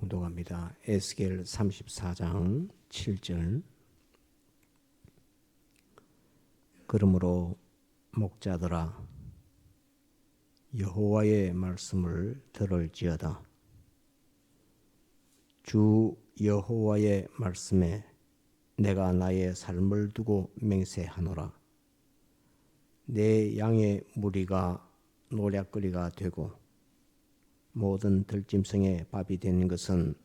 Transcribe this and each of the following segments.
봉독합니다. 에스겔 34장 7절. 그러므로 목자들아 여호와의 말씀을 들을지어다. 주 여호와의 말씀에 내가 나의 삶을 두고 맹세하노라. 내 양의 무리가 노략거리가 되고 모든 들짐승의 밥이 되는 것은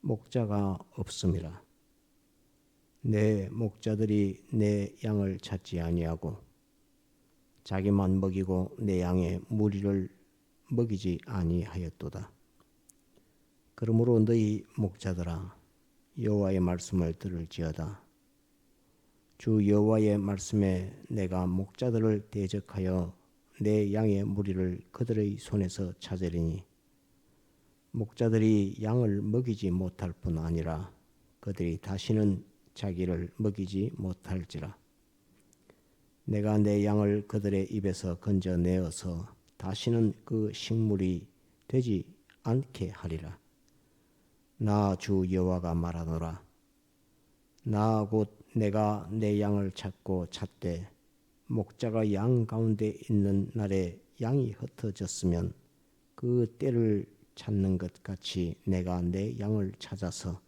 목자가 없음이라. 내 목자들이 내 양을 찾지 아니하고 자기만 먹이고 내 양의 무리를 먹이지 아니하였도다. 그러므로 너희 목자들아 여호와의 말씀을 들을지어다. 주 여호와의 말씀에 내가 목자들을 대적하여 내 양의 무리를 그들의 손에서 찾으리니 목자들이 양을 먹이지 못할 뿐 아니라 그들이 다시는 자기를 먹이지 못할지라. 내가 내 양을 그들의 입에서 건져내어서 다시는 그 식물이 되지 않게 하리라. 나 주 여호와가 말하노라. 나 곧 내가 내 양을 찾고 찾되 목자가 양 가운데 있는 날에 양이 흩어졌으면 그 때를 찾는 것 같이 내가 내 양을 찾아서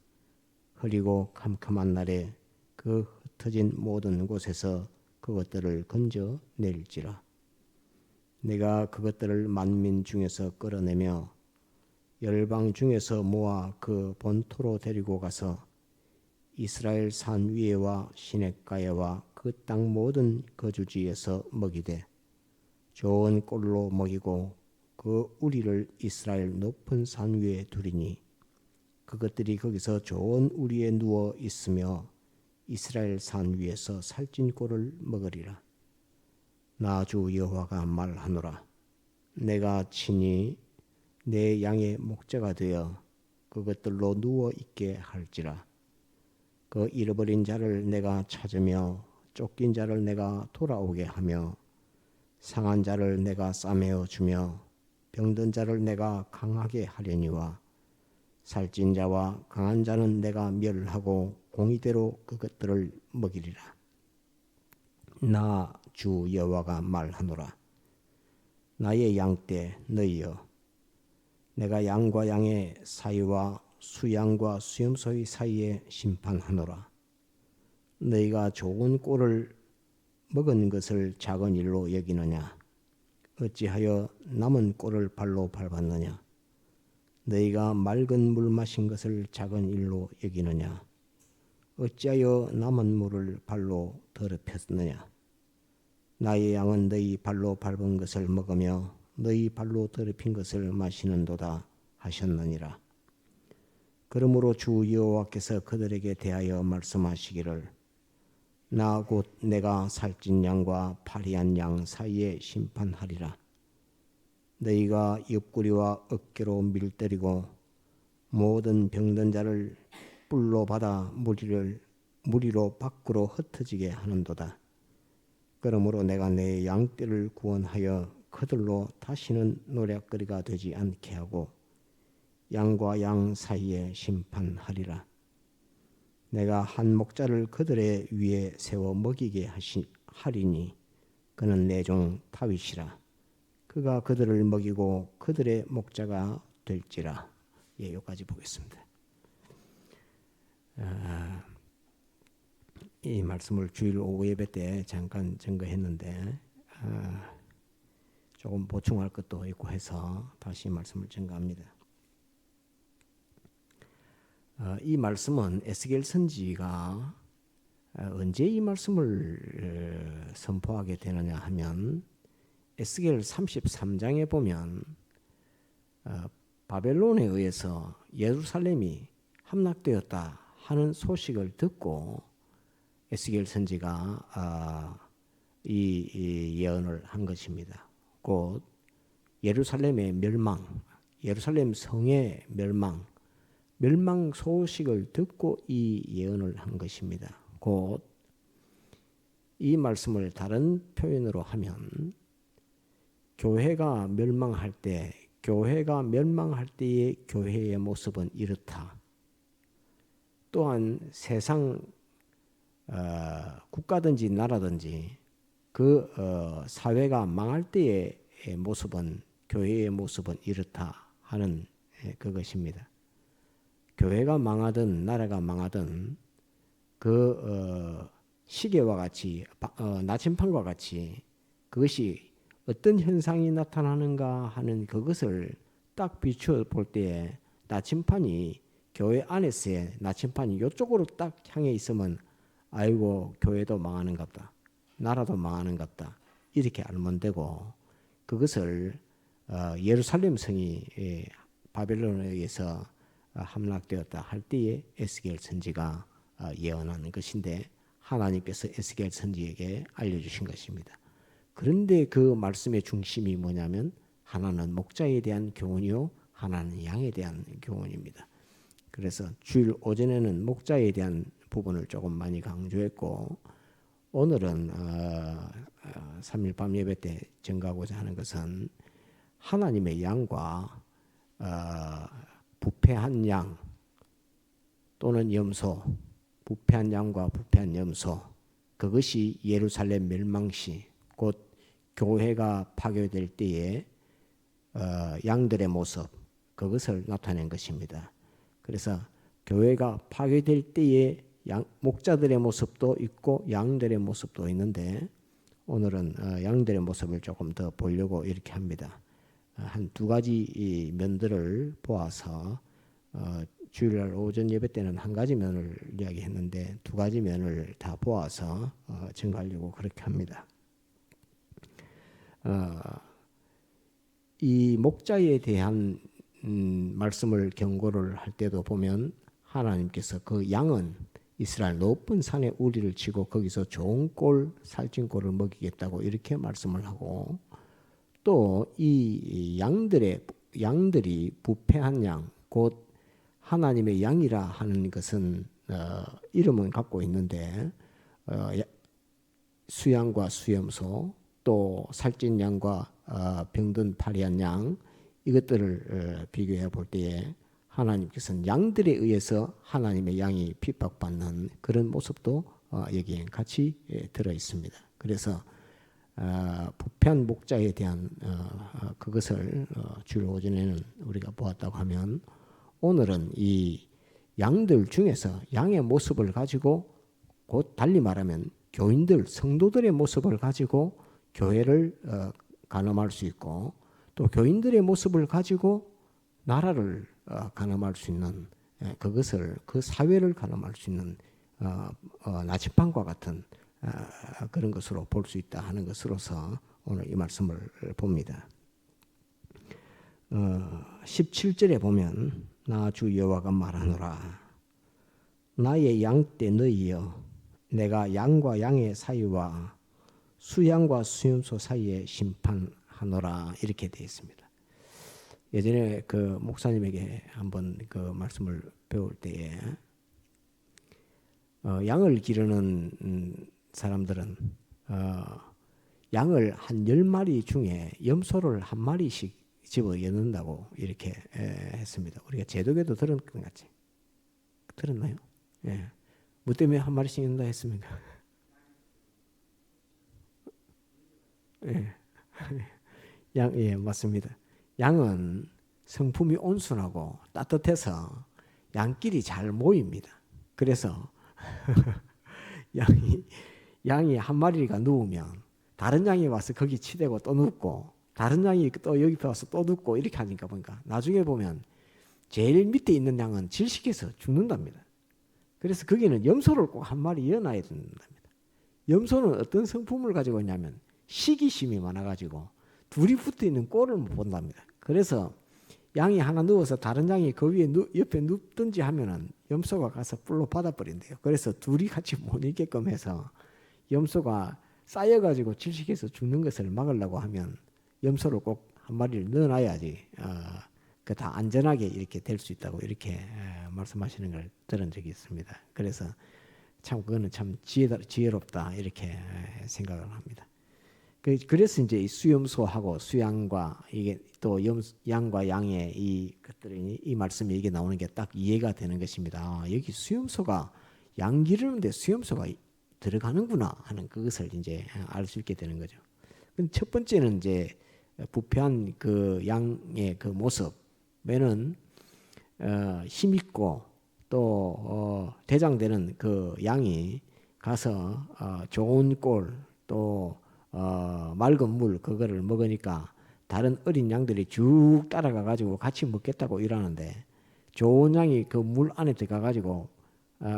흐리고 캄캄한 날에 그 흩어진 모든 곳에서 그것들을 건져낼지라. 내가 그것들을 만민 중에서 끌어내며 열방 중에서 모아 그 본토로 데리고 가서 이스라엘 산 위에와 시냇가에와 그 땅 모든 거주지에서 먹이되 좋은 꼴로 먹이고 그 우리를 이스라엘 높은 산 위에 두리니 그것들이 거기서 좋은 우리에 누워 있으며 이스라엘 산 위에서 살찐 꼴을 먹으리라. 나 주 여호와가 말하노라. 내가 친히 내 양의 목자가 되어 그것들로 누워 있게 할지라. 그 잃어버린 자를 내가 찾으며 쫓긴 자를 내가 돌아오게 하며 상한 자를 내가 싸매어 주며 병든 자를 내가 강하게 하려니와 살찐 자와 강한 자는 내가 멸하고 공의대로 그것들을 먹이리라. 나 주 여호와가 말하노라. 나의 양떼 너희여, 내가 양과 양의 사이와 수양과 수염소의 사이에 심판하노라. 너희가 좋은 꼴을 먹은 것을 작은 일로 여기느냐? 어찌하여 남은 꼴을 발로 밟았느냐? 너희가 맑은 물 마신 것을 작은 일로 여기느냐? 어찌하여 남은 물을 발로 더럽혔느냐? 나의 양은 너희 발로 밟은 것을 먹으며 너희 발로 더럽힌 것을 마시는도다 하셨느니라. 그러므로 주 여호와께서 그들에게 대하여 말씀하시기를 나 곧 내가 살찐 양과 파리한 양 사이에 심판하리라. 너희가 옆구리와 어깨로 밀때리고 모든 병든 자를 뿔로 받아 무리로 밖으로 흩어지게 하는도다. 그러므로 내가 내 양떼를 구원하여 그들로 다시는 노략거리가 되지 않게 하고 양과 양 사이에 심판하리라. 내가 한 목자를 그들의 위에 세워 먹이게 하리니 그는 내 종 다윗이라. 그가 그들을 먹이고 그들의 목자가 될지라. 여기까지 보겠습니다. 이 말씀을 주일 오후 예배 때 잠깐 증거했는데 조금 보충할 것도 있고 해서 다시 말씀을 증거합니다. 이 말씀은 에스겔 선지가 언제 이 말씀을 선포하게 되느냐 하면 에스겔 33장에 보면 바벨론에 의해서 예루살렘이 함락되었다 하는 소식을 듣고 에스겔 선지가 이 예언을 한 것입니다. 곧 예루살렘의 멸망, 예루살렘 성의 멸망 소식을 듣고 이 예언을 한 것입니다. 곧 이 말씀을 다른 표현으로 하면 교회가 멸망할 때 교회가 멸망할 때의 교회의 모습은 이렇다. 또한 세상 국가든지 나라든지 그 사회가 망할 때의 모습은 교회의 모습은 이렇다 하는 그것입니다. 교회가 망하든 나라가 망하든 그 시계와 같이 나침판과 같이 그것이 어떤 현상이 나타나는가 하는 그것을 딱 비추어 볼 때에 나침판이 교회 안에서의 나침판이 이쪽으로 딱 향해 있으면 아이고 교회도 망하는갑다. 나라도 망하는갑다. 이렇게 알면 되고 그것을 예루살렘 성이 바벨론에 의해서 함락되었다 할 때에 에스겔 선지가 예언하는 것인데 하나님께서 에스겔 선지에게 알려주신 것입니다. 그런데 그 말씀의 중심이 뭐냐면 하나는 목자에 대한 교훈이요 하나는 양에 대한 교훈입니다. 그래서 주일 오전에는 목자에 대한 부분을 조금 많이 강조했고 오늘은 3일 밤 예배 때 증가하고자 하는 것은 하나님의 양과 부패한 양 또는 염소, 부패한 양과 부패한 염소, 그것이 예루살렘 멸망시 곧 교회가 파괴될 때에 양들의 모습, 그것을 나타낸 것입니다. 그래서 교회가 파괴될 때에 목자들의 모습도 있고 양들의 모습도 있는데 오늘은 양들의 모습을 조금 더 보려고 이렇게 합니다. 한 두 가지 면들을 보아서 주일날 오전 예배 때는 한 가지 면을 이야기했는데 두 가지 면을 다 보아서 증가하려고 그렇게 합니다. 이 목자에 대한 말씀을 경고를 할 때도 보면 하나님께서 그 양은 이스라엘 높은 산에 우리를 치고 거기서 좋은 꼴, 살찐 꼴을 먹이겠다고 이렇게 말씀을 하고 또 이 양들이 부패한 양, 곧 하나님의 양이라 하는 것은 이름은 갖고 있는데 수양과 수염소 또 살찐 양과 병든 파리한 양 이것들을 비교해 볼 때에 하나님께서는 양들에 의해서 하나님의 양이 핍박받는 그런 모습도 여기에 같이 들어 있습니다. 그래서 부패한 목자에 대한 그것을 주일 오전에는 우리가 보았다고 하면 오늘은 이 양들 중에서 양의 모습을 가지고 곧 달리 말하면 교인들, 성도들의 모습을 가지고 교회를 가늠할 수 있고 또 교인들의 모습을 가지고 나라를 가늠할 수 있는 그것을 그 사회를 가늠할 수 있는 나침판과 같은 그런 것으로 볼 수 있다 하는 것으로서 오늘 이 말씀을 봅니다. 17절에 보면 나 주 여호와가 말하노라 나의 양떼 너희여 내가 양과 양의 사이와 수양과 수염소 사이에 심판하노라 이렇게 되어 있습니다. 예전에 그 목사님에게 한번 그 말씀을 배울 때에 양을 기르는 사람들은 양을 한 10마리 중에 염소를 한 마리씩 집어 넣는다고 이렇게 했습니다. 우리가 제독에도 들은 것 같지? 들었나요? 예. 뭐 때문에 한 마리씩 넣는다 했습니까? 예. 예, 맞습니다. 양은 성품이 온순하고 따뜻해서 양끼리 잘 모입니다. 그래서 양이 한 마리가 누우면 다른 양이 와서 거기 치대고 또 눕고 다른 양이 또 여기 와서 또 눕고 이렇게 하니까 보니까 나중에 보면 제일 밑에 있는 양은 질식해서 죽는답니다. 그래서 거기는 염소를 꼭 한 마리 이어놔야 된답니다. 염소는 어떤 성품을 가지고 있냐면 시기심이 많아가지고 둘이 붙어있는 꼴을 못 본답니다. 그래서 양이 하나 누워서 다른 양이 그 위에 옆에 눕든지 하면은 염소가 가서 뿔로 받아버린대요. 그래서 둘이 같이 못 있게끔 해서 염소가 쌓여가지고 질식해서 죽는 것을 막으려고 하면 염소를 꼭 한 마리를 넣어놔야지 그 다 안전하게 이렇게 될 수 있다고 이렇게 말씀하시는 걸 들은 적이 있습니다. 그래서 참 그거는 참 지혜롭다 이렇게 생각을 합니다. 그래서 이제 수염소하고 수양과 이게 또 양과 양의 이 것들이 이 말씀이 이게 나오는 게 딱 이해가 되는 것입니다. 아, 여기 수염소가 양 기르는데 수염소가 들어가는구나 하는 그것을 이제 알 수 있게 되는 거죠. 첫 번째는 이제 부패한 그 양의 그 모습에는 힘있고 또 대장되는 그 양이 가서 좋은 꼴 또 맑은 물 그거를 먹으니까 다른 어린 양들이 쭉 따라가 가지고 같이 먹겠다고 일하는데 좋은 양이 그 물 안에 들어가 가지고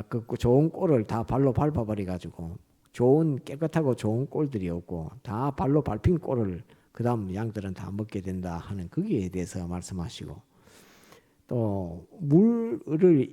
그 좋은 꼴을 다 발로 밟아버려 가지고 좋은 깨끗하고 좋은 꼴들이 없고 다 발로 밟힌 꼴을 그 다음 양들은 다 먹게 된다 하는 거기에 대해서 말씀하시고, 또 물을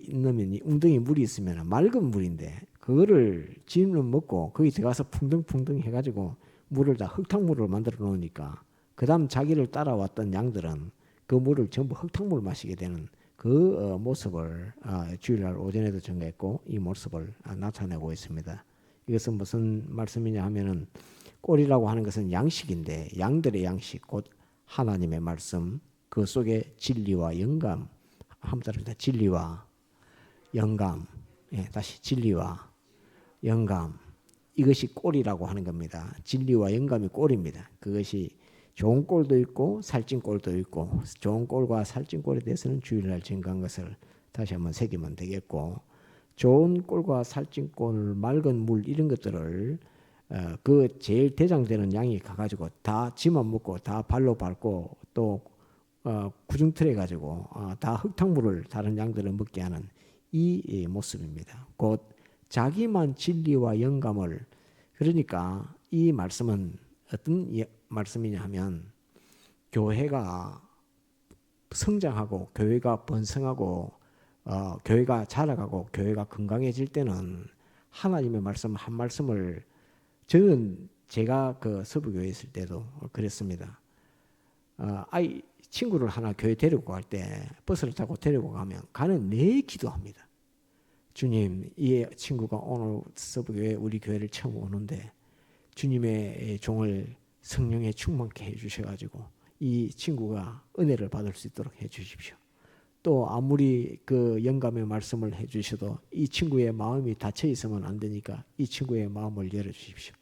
넣으면 웅덩이 물이 있으면 맑은 물인데 그거를 지는 먹고 거기 들어가서 풍덩풍덩 해가지고 물을 다 흙탕물로 만들어 놓으니까 그 다음 자기를 따라왔던 양들은 그 물을 전부 흙탕물 마시게 되는 그 모습을 주일날 오전에도 전개했고 이 모습을 나타내고 있습니다. 이것은 무슨 말씀이냐 하면은 꼴이라고 하는 것은 양식인데 양들의 양식 곧 하나님의 말씀 그 속에 진리와 영감 한번 따라합니다. 진리와 영감 다시 진리와 영감 이것이 꼴이라고 하는 겁니다. 진리와 영감이 꼴입니다. 그것이 좋은 꼴도 있고 살찐 꼴도 있고 좋은 꼴과 살찐 꼴에 대해서는 주일날 증거한 것을 다시 한번 새기면 되겠고 좋은 꼴과 살찐 꼴 맑은 물 이런 것들을 그 제일 대장되는 양이 가가지고 다 지만 먹고 다 발로 밟고 또 구중틀에 가지고 다 흙탕물을 다른 양들을 먹게 하는 이 모습입니다. 곧 자기만 진리와 영감을 그러니까 이 말씀은 어떤 말씀이냐 하면 교회가 성장하고 교회가 번성하고 교회가 자라가고 교회가 건강해질 때는 하나님의 말씀 한 말씀을 저는 제가 그 서부교회에 있을 때도 그랬습니다. 아이 친구를 하나 교회 데리고 갈 때 버스를 타고 데리고 가는 내 기도합니다. 주님, 이 친구가 오늘 서부교회 우리 교회를 처음 오는데 주님의 종을 성령에 충만케 해주셔가지고 이 친구가 은혜를 받을 수 있도록 해주십시오. 또 아무리 그 영감의 말씀을 해주셔도 이 친구의 마음이 닫혀 있으면 안 되니까 이 친구의 마음을 열어주십시오.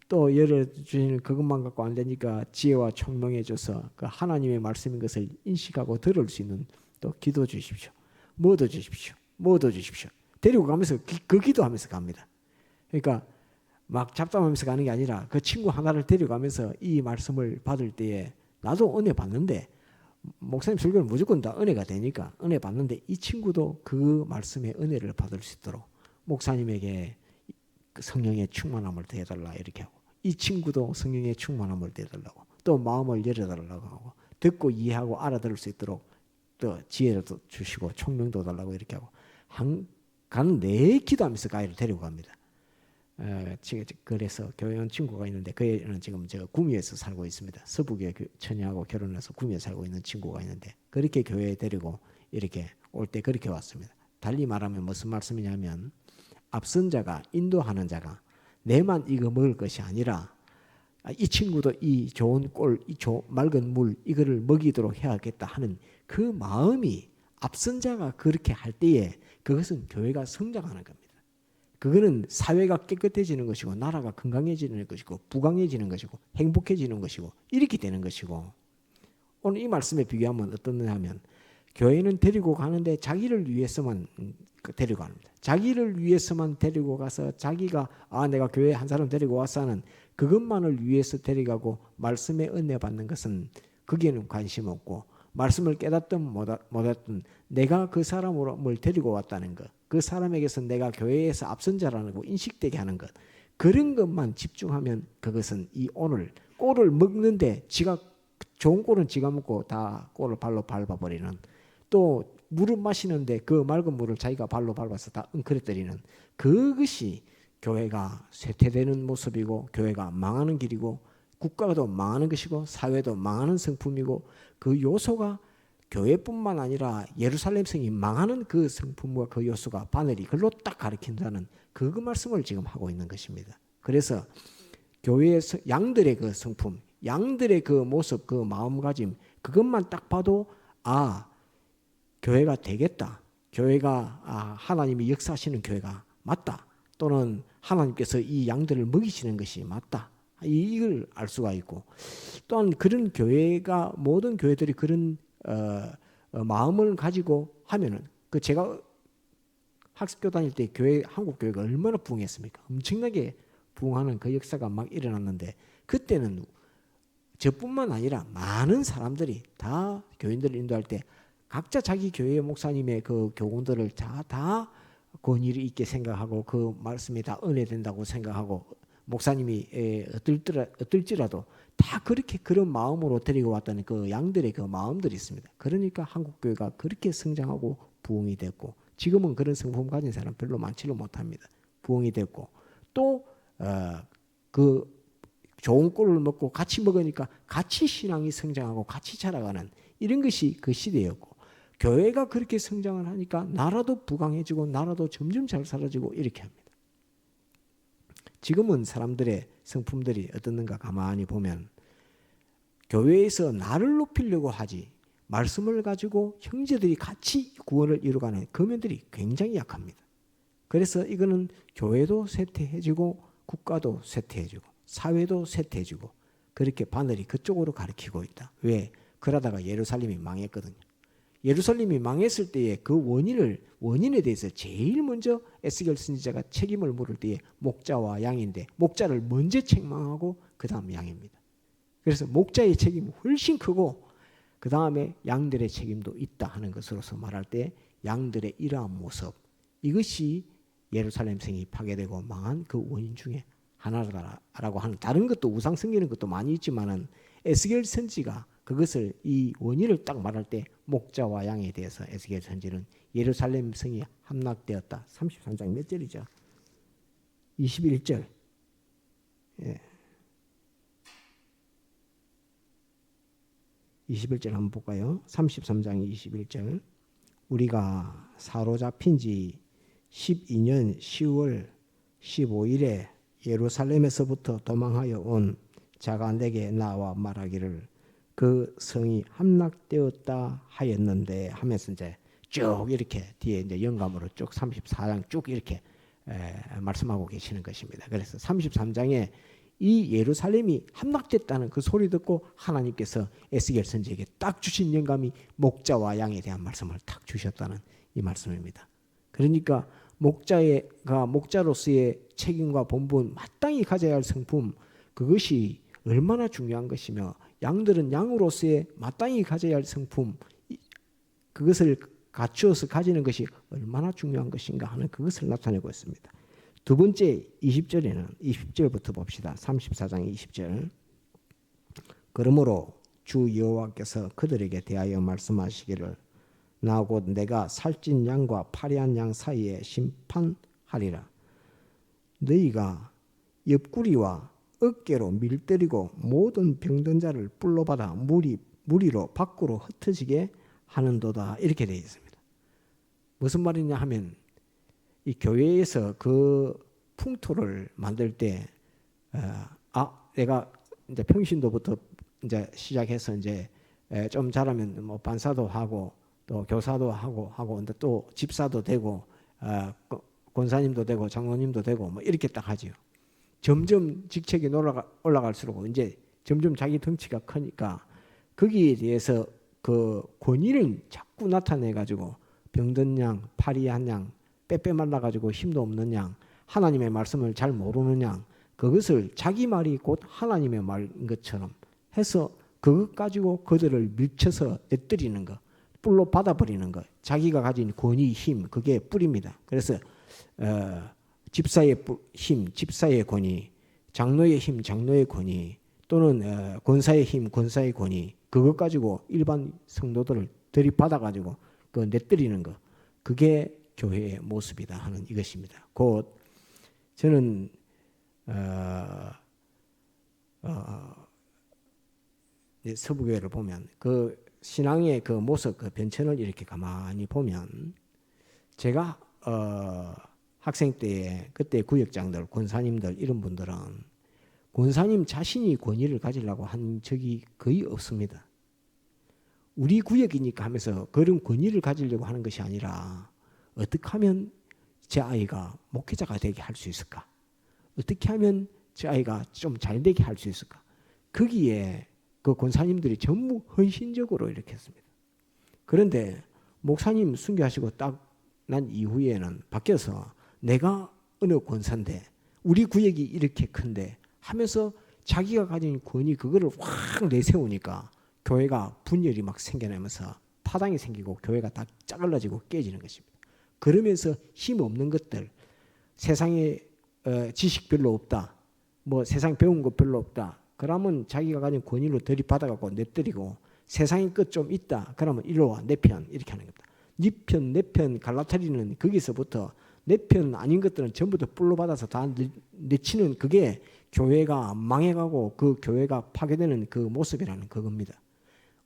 또 열어주시는 그것만 갖고 안 되니까 지혜와 총명해 줘서 그 하나님의 말씀인 것을 인식하고 들을 수 있는 또 기도 주십시오. 뭐도 주십시오. 뭐도 주십시오. 데리고 가면서 그 기도하면서 갑니다. 그러니까 막 잡담하면서 가는 게 아니라 그 친구 하나를 데려가면서 이 말씀을 받을 때에 나도 은혜 받는데 목사님 설교는 무조건 다 은혜가 되니까 은혜 받는데 이 친구도 그 말씀의 은혜를 받을 수 있도록 목사님에게 성령의 충만함을 더해달라 이렇게 하고 이 친구도 성령의 충만함을 더해달라고 또 마음을 열어달라고 하고 듣고 이해하고 알아들을 수 있도록 또 지혜도 주시고 총명도 달라고 이렇게 하고 가는 내 기도하면서 가이를 데리고 갑니다. 그래서 교회 온 친구가 있는데 그애는 지금 제가 구미에서 살고 있습니다. 서부교회 처녀하고 결혼해서 구미에 살고 있는 친구가 있는데 그렇게 교회에 데리고 이렇게 올 때 그렇게 왔습니다. 달리 말하면 무슨 말씀이냐면 앞선 자가 인도하는 자가 내만 이거 먹을 것이 아니라 이 친구도 이 좋은 꼴, 이 맑은 물 이거를 먹이도록 해야겠다 하는 그 마음이 앞선 자가 그렇게 할 때에 그것은 교회가 성장하는 겁니다. 그거는 사회가 깨끗해지는 것이고 나라가 건강해지는 것이고 부강해지는 것이고 행복해지는 것이고 이렇게 되는 것이고 오늘 이 말씀에 비교하면 어떻느냐 하면 교회는 데리고 가는데 자기를 위해서만 데리고 갑니다. 자기를 위해서만 데리고 가서 자기가 내가 교회에 한 사람 데리고 와서 하는 그것만을 위해서 데려가고 말씀에 은혜 받는 것은 거기에는 관심 없고 말씀을 깨닫든 못했든 내가 그 사람을 데리고 왔다는 것 그 사람에게서 내가 교회에서 앞선 자라는 거 인식되게 하는 것 그런 것만 집중하면 그것은 이 오늘 꼴을 먹는데 지가 좋은 꼴은 지가 먹고 다 꼴을 발로 밟아버리는 또 물을 마시는데 그 맑은 물을 자기가 발로 밟아서 다 엉클어뜨리는 그것이 교회가 쇠퇴되는 모습이고 교회가 망하는 길이고 국가도 망하는 것이고 사회도 망하는 성품이고 그 요소가 교회뿐만 아니라 예루살렘 성이 망하는 그 성품과 그 요소가 바늘이 글로 딱 가리킨다는 그 말씀을 지금 하고 있는 것입니다. 그래서 교회의 양들의 그 성품, 양들의 그 모습, 그 마음가짐, 그것만 딱 봐도 교회가 되겠다. 교회가 하나님이 역사하시는 교회가 맞다. 또는 하나님께서 이 양들을 먹이시는 것이 맞다. 이걸 알 수가 있고, 또한 그런 교회가 모든 교회들이 그런 마음을 가지고 하면은 제가 학교 다닐 때 한국 교회가 얼마나 부흥했습니까? 엄청나게 부흥하는 그 역사가 막 일어났는데, 그때는 저뿐만 아니라 많은 사람들이 다 교인들을 인도할 때 각자 자기 교회 목사님의 그 교훈들을 다 권위를 있게 생각하고 그 말씀이 다 은혜된다고 생각하고, 목사님이 어떨지라도 다 그렇게 그런 마음으로 데리고 왔다는 그 양들의 그 마음들이 있습니다. 그러니까 한국 교회가 그렇게 성장하고 부흥이 됐고, 지금은 그런 성품 가진 사람 별로 많지를 못합니다. 부흥이 됐고, 또 그 좋은 꼴을 먹고 같이 먹으니까 같이 신앙이 성장하고 같이 자라가는 이런 것이 그 시대였고, 교회가 그렇게 성장을 하니까 나라도 부강해지고 나라도 점점 잘 살아지고 이렇게 합니다. 지금은 사람들의 성품들이 어떻는가 가만히 보면, 교회에서 나를 높이려고 하지 말씀을 가지고 형제들이 같이 구원을 이루어가는 그 면들이 굉장히 약합니다. 그래서 이거는 교회도 쇠퇴해지고 국가도 쇠퇴해지고 사회도 쇠퇴해지고 그렇게 바늘이 그쪽으로 가리키고 있다. 왜? 그러다가 예루살렘이 망했거든요. 예루살렘이 망했을 때에 그 원인에 대해서 제일 먼저 에스겔 선지자가 책임을 물을 때에 목자와 양인데, 목자를 먼저 책망하고 그 다음 양입니다. 그래서 목자의 책임이 훨씬 크고 그 다음에 양들의 책임도 있다 하는 것으로서 말할 때, 양들의 이러한 모습, 이것이 예루살렘 성이 파괴되고 망한 그 원인 중에 하나라고 하는, 다른 것도 우상 섬기는 것도 많이 있지만은 에스겔 선지가 그것을 이 원인을 딱 말할 때 목자와 양에 대해서 에스겔 선지는 예루살렘 성이 함락되었다. 33장 몇 절이죠? 21절. 예. 21절 한번 볼까요? 33장 21절. 우리가 사로잡힌 지 12년 10월 15일에 예루살렘에서부터 도망하여 온 자가 내게 나와 말하기를 그 성이 함락되었다 하였는데 하면서 이제 쭉 이렇게 뒤에 이제 영감으로 쭉 34장 쭉 이렇게 말씀하고 계시는 것입니다. 그래서 33장에 이 예루살렘이 함락됐다는 그 소리 듣고 하나님께서 에스겔 선지에게 딱 주신 영감이 목자와 양에 대한 말씀을 딱 주셨다는 이 말씀입니다. 그러니까 목자로서의 책임과 본분, 마땅히 가져야 할 성품, 그것이 얼마나 중요한 것이며, 양들은 양으로서의 마땅히 가져야 할 성품, 그것을 갖추어서 가지는 것이 얼마나 중요한 것인가 하는 그것을 나타내고 있습니다. 두 번째 20절에는 20절부터 봅시다. 34장 20절. 그러므로 주 여호와께서 그들에게 대하여 말씀하시기를 나 곧 내가 살찐 양과 파리한 양 사이에 심판하리라. 너희가 옆구리와 어깨로 밀때리고 모든 병든 자를 뿔로 받아 무리로 밖으로 흩어지게 하는도다. 이렇게 되어 있습니다. 무슨 말이냐 하면, 이 교회에서 그 풍토를 만들 때 내가 이제 평신도부터 이제 시작해서 이제 좀 잘하면 뭐 반사도 하고 또 교사도 하고 근데 또 집사도 되고 권사님도 되고 장로님도 되고 뭐 이렇게 딱 하지요. 점점 직책이 올라갈수록 이제 점점 자기 덩치가 크니까 거기에 대해서 그 권위를 자꾸 나타내 가지고 병든 양, 파리한 양, 빼빼 말라가지고 힘도 없는 양, 하나님의 말씀을 잘 모르는 양, 그것을 자기 말이 곧 하나님의 말인 것처럼 해서 그것 가지고 그들을 밀쳐서 내뜨리는 것, 뿔로 받아버리는 것, 자기가 가진 권위, 힘, 그게 뿔입니다. 그래서 집사의 힘, 집사의 권위, 장로의 힘, 장로의 권위, 또는 권사의 힘, 권사의 권위, 그것 가지고 일반 성도들을 들이받아가지고 그 내뜨리는 것, 그게 교회의 모습이다 하는 이것입니다. 곧 저는 서부교회를 보면 그 신앙의 그 모습, 그 변천을 이렇게 가만히 보면, 제가 학생 때에 그때 구역장들, 권사님들 이런 분들은 권사님 자신이 권위를 가지려고 한 적이 거의 없습니다. 우리 구역이니까 하면서 그런 권위를 가지려고 하는 것이 아니라 어떻게 하면 제 아이가 목회자가 되게 할 수 있을까? 어떻게 하면 제 아이가 좀 잘 되게 할 수 있을까? 거기에 그 권사님들이 전부 헌신적으로 이렇게 했습니다. 그런데 목사님 순교하시고 딱 난 이후에는 바뀌어서 내가 어느 권사인데 우리 구역이 이렇게 큰데 하면서 자기가 가진 권위 그거를 확 내세우니까 교회가 분열이 막 생겨나면서 파당이 생기고 교회가 다 짜글러지고 깨지는 것입니다. 그러면서 힘없는 것들, 세상에 지식 별로 없다, 뭐 세상 배운 거 별로 없다, 그러면 자기가 가진 권위로 들이받아갖고 내뜨리고 세상의 끝 좀 있다, 그러면 이리로 와, 내 편, 이렇게 하는 겁니다. 네 편, 내 편 갈라타리는 거기서부터 내 편 아닌 것들은 전부 다 뿔로 받아서 다 내치는 그게 교회가 망해가고 그 교회가 파괴되는 그 모습이라는 그겁니다.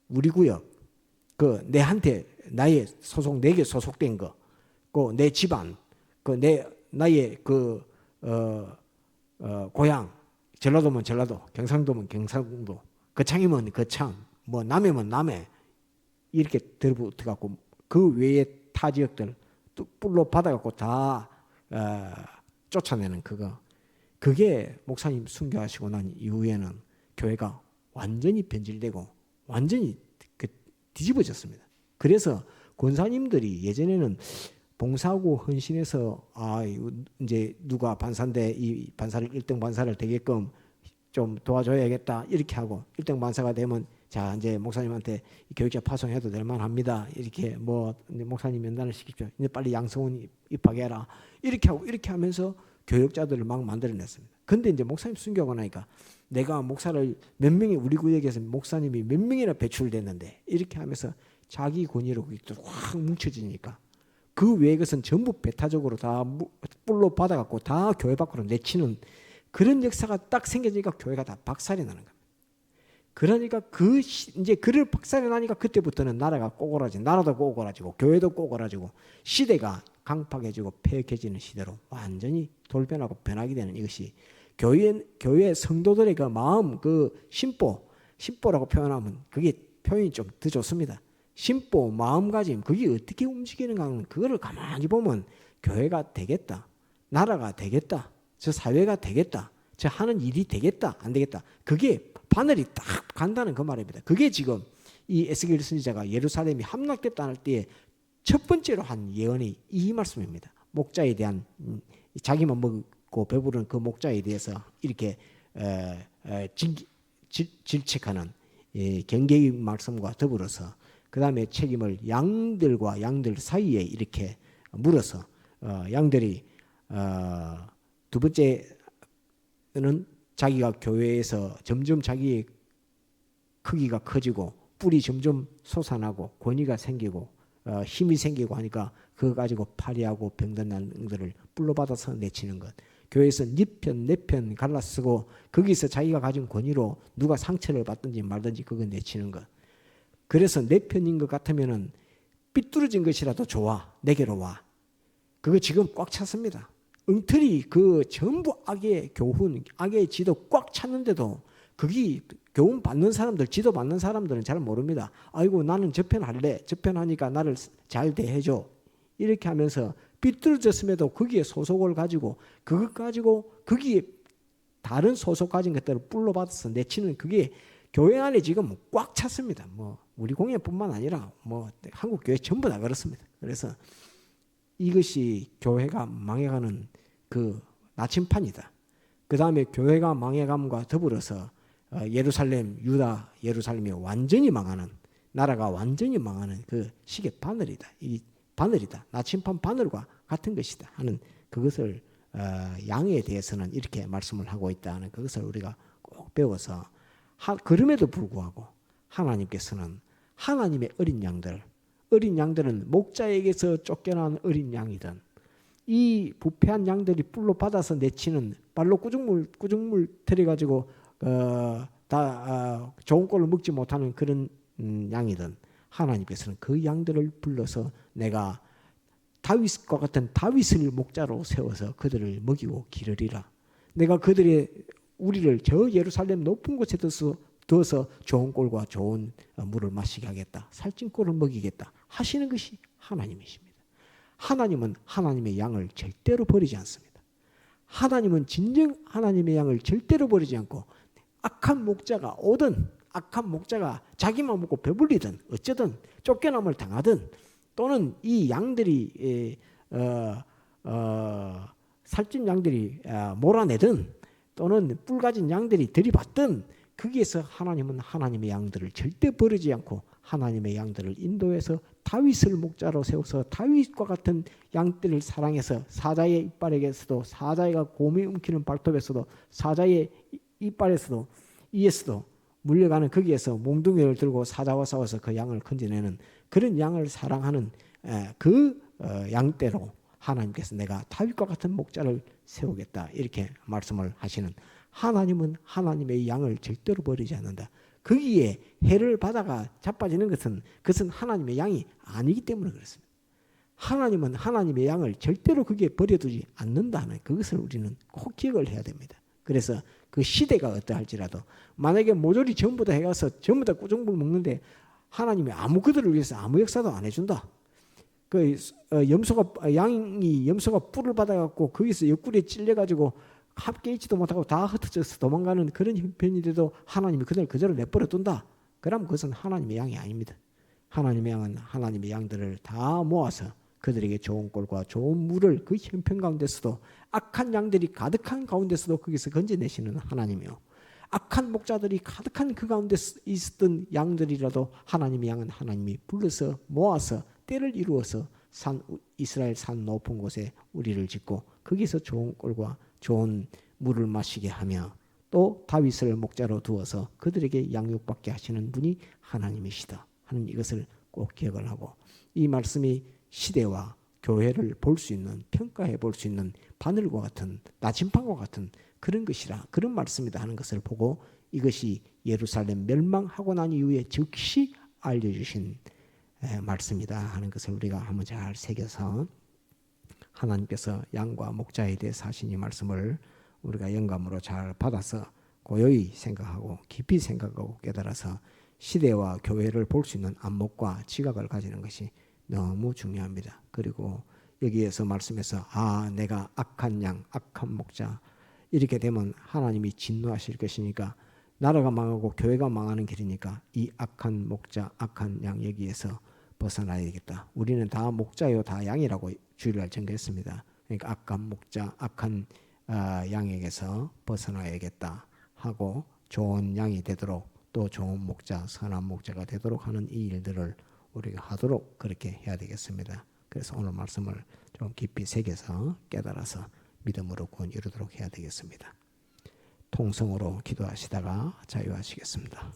우리 구역, 그 내한테 나의 소속, 내게 소속된 거, 그 내 집안, 그 나의 그 고향, 전라도면 전라도, 경상도면 경상도, 거창이면 거창, 뭐 남해면 남해 이렇게 들어붙어갖고 그 외의 타 지역들 뿔로 받아갖고 다 쫓아내는 그거. 그게 목사님 순교하시고 난 이후에는 교회가 완전히 변질되고 완전히 뒤집어졌습니다. 그래서 권사님들이 예전에는 봉사하고 헌신해서 이제 누가 반사인데 이 반사를 1등 반사를 되게끔 좀 도와줘야겠다 이렇게 하고 1등 반사가 되면 자 이제 목사님한테 교육자 파송해도 될 만합니다. 이렇게 뭐 목사님 면담을 시키죠. 이제 빨리 양성훈 입학해 해라. 이렇게 하고 이렇게 하면서 교육자들을 막 만들어냈습니다. 근데 이제 목사님 순교하고 나니까 내가 목사를 몇 명이 우리 구역에서 목사님이 몇 명이나 배출됐는데 이렇게 하면서 자기 권위로 확 뭉쳐지니까 그 외의 것은 전부 배타적으로 다 뿔로 받아갖고 다 교회 밖으로 내치는 그런 역사가 딱 생겨지니까 교회가 다 박살이 나는 겁니다. 그러니까 이제 그를 박살이 나니까 그때부터는 나라가 꼬그라지고 나라도 꼬그라지고 교회도 꼬그라지고 시대가 강팍해지고 폐역해지는 시대로 완전히 돌변하고 변하게 되는 이것이 교회 성도들의 그 마음 그 심보라고 표현하면 그게 표현이 좀 더 좋습니다. 심보 마음가짐 그게 어떻게 움직이는가는 그거를 가만히 보면 교회가 되겠다, 나라가 되겠다, 저 사회가 되겠다, 저 하는 일이 되겠다 안 되겠다 그게 바늘이 딱 간다는 그 말입니다. 그게 지금 이 에스겔 선지자가 예루살렘이 함락됐다 할 때에 첫 번째로 한 예언이 이 말씀입니다. 목자에 대한 자기만 먹고 배부른 그 목자에 대해서 이렇게 질책하는 경계의 말씀과 더불어서 그 다음에 책임을 양들과 양들 사이에 이렇게 물어서 양들이 두 번째는 자기가 교회에서 점점 자기의 크기가 커지고 뿔이 점점 솟아나고 권위가 생기고 힘이 생기고 하니까 그거 가지고 파리하고 병든 난들을 뿔로 받아서 내치는 것. 교회에서 네 편 내 편 갈라쓰고 거기서 자기가 가진 권위로 누가 상처를 받든지 말든지 그거 내치는 것. 그래서 내 편인 것 같으면은 삐뚤어진 것이라도 좋아. 내게로 와. 그거 지금 꽉 찼습니다. 엉터리 그 전부 악의 교훈, 악의 지도 꽉 찼는데도 거기 교훈 받는 사람들, 지도 받는 사람들은 잘 모릅니다. 아이고 나는 저편 할래. 저편 하니까 나를 잘 대해줘. 이렇게 하면서 삐뚤어졌음에도 거기에 소속을 가지고 그것 가지고 거기에 다른 소속 가진 것들을 뿔로 받아서 내치는 그게 교회 안에 지금 꽉 찼습니다. 뭐 우리 공예뿐만 아니라 뭐 한국 교회 전부 다 그렇습니다. 그래서 이것이 교회가 망해가는 그 나침판이다. 그 다음에 교회가 망해감과 더불어서 예루살렘, 유다 예루살렘이 완전히 망하는 나라가 완전히 망하는 그 시계 바늘이다. 이 바늘이다. 나침판 바늘과 같은 것이다 하는 그것을 양에 대해서는 이렇게 말씀을 하고 있다는 그것을 우리가 꼭 배워서 그럼에도 불구하고 하나님께서는 하나님의 어린 양들은 목자에게서 쫓겨난 어린 양이든 이 부패한 양들이 뿔로 받아서 내치는 발로 꾸중물 들여가지고 좋은 꼴을 먹지 못하는 그런 양이든 하나님께서는 그 양들을 불러서 내가 다윗과 같은 다윗을 목자로 세워서 그들을 먹이고 기르리라. 내가 그들의 우리를 저 예루살렘 높은 곳에 두어서 좋은 꼴과 좋은 물을 마시게 하겠다. 살찐 꼴을 먹이겠다 하시는 것이 하나님이십니다. 하나님은 하나님의 양을 절대로 버리지 않습니다. 하나님은 진정 하나님의 양을 절대로 버리지 않고 악한 목자가 오든 악한 목자가 자기만 먹고 배불리든 어쩌든 쫓겨남을 당하든 또는 이 양들이 살찐 양들이 몰아내든 또는 뿔 가진 양들이 들이받든 거기에서 하나님은 하나님의 양들을 절대 버리지 않고 하나님의 양들을 인도해서 다윗을 목자로 세워서 다윗과 같은 양들을 사랑해서 사자의 이빨에게서도 사자가 곰이 움키는 발톱에서도 사자의 이빨에서도 이에서도 물려가는 거기에서 몽둥이를 들고 사자와 싸워서 그 양을 건져내는 그런 양을 사랑하는 그 양대로 하나님께서 내가 다윗과 같은 목자를 세우겠다 이렇게 말씀을 하시는 하나님은 하나님의 양을 절대로 버리지 않는다. 거기에 해를 받아가 자빠지는 그것은 하나님의 양이 아니기 때문에 그렇습니다. 하나님은 하나님의 양을 절대로 거기에 버려두지 않는다는 그것을 우리는 꼭 기억을 해야 됩니다. 그래서 그 시대가 어떠할지라도 만약에 모조리 전부 다 해가서 전부 다 꾸중불 먹는데 하나님이 아무 그들을 위해서 아무 역사도 안 해준다. 그 염소가 뿔을 받아갖고 거기서 옆구리에 찔려가지고 함께 있지도 못하고 다 흩어져서 도망가는 그런 형편이 돼도 하나님이 그들을 그대로 내버려 둔다. 그럼 그것은 하나님의 양이 아닙니다. 하나님의 양은 하나님의 양들을 다 모아서 그들에게 좋은 꼴과 좋은 물을 그 형편 가운데서도 악한 양들이 가득한 가운데서도 거기서 건져내시는 하나님이요. 악한 목자들이 가득한 그 가운데 있었던 양들이라도 하나님의 양은 하나님이 불러서 모아서 때를 이루어서 이스라엘 산 높은 곳에 우리를 짓고 거기서 좋은 꼴과 좋은 물을 마시게 하며 또 다윗을 목자로 두어서 그들에게 양육받게 하시는 분이 하나님이시다 하는 이것을 꼭 기억을 하고 이 말씀이 시대와 교회를 볼 수 있는 평가해 볼 수 있는 바늘과 같은 나침판과 같은 그런 것이라 그런 말씀이다 하는 것을 보고 이것이 예루살렘 멸망하고 난 이후에 즉시 알려주신 말씀이다 하는 것을 우리가 한번 잘 새겨서 하나님께서 양과 목자에 대해서 하신 이 말씀을 우리가 영감으로 잘 받아서 고요히 생각하고 깊이 생각하고 깨달아서 시대와 교회를 볼 수 있는 안목과 지각을 가지는 것이 너무 중요합니다. 그리고 여기에서 말씀해서 내가 악한 양, 악한 목자 이렇게 되면 하나님이 진노하실 것이니까 나라가 망하고 교회가 망하는 길이니까 이 악한 목자, 악한 양 여기에서 벗어나야 되겠다. 우리는 다 목자요 다 양이라고 주일날 전개했습니다. 그러니까 악한 목자, 악한 양에게서 벗어나야겠다 하고 좋은 양이 되도록 또 좋은 목자, 선한 목자가 되도록 하는 이 일들을 우리가 하도록 그렇게 해야 되겠습니다. 그래서 오늘 말씀을 좀 깊이 새겨서 깨달아서 믿음으로 구원 이루도록 해야 되겠습니다. 통성으로 기도하시다가 자유하시겠습니다.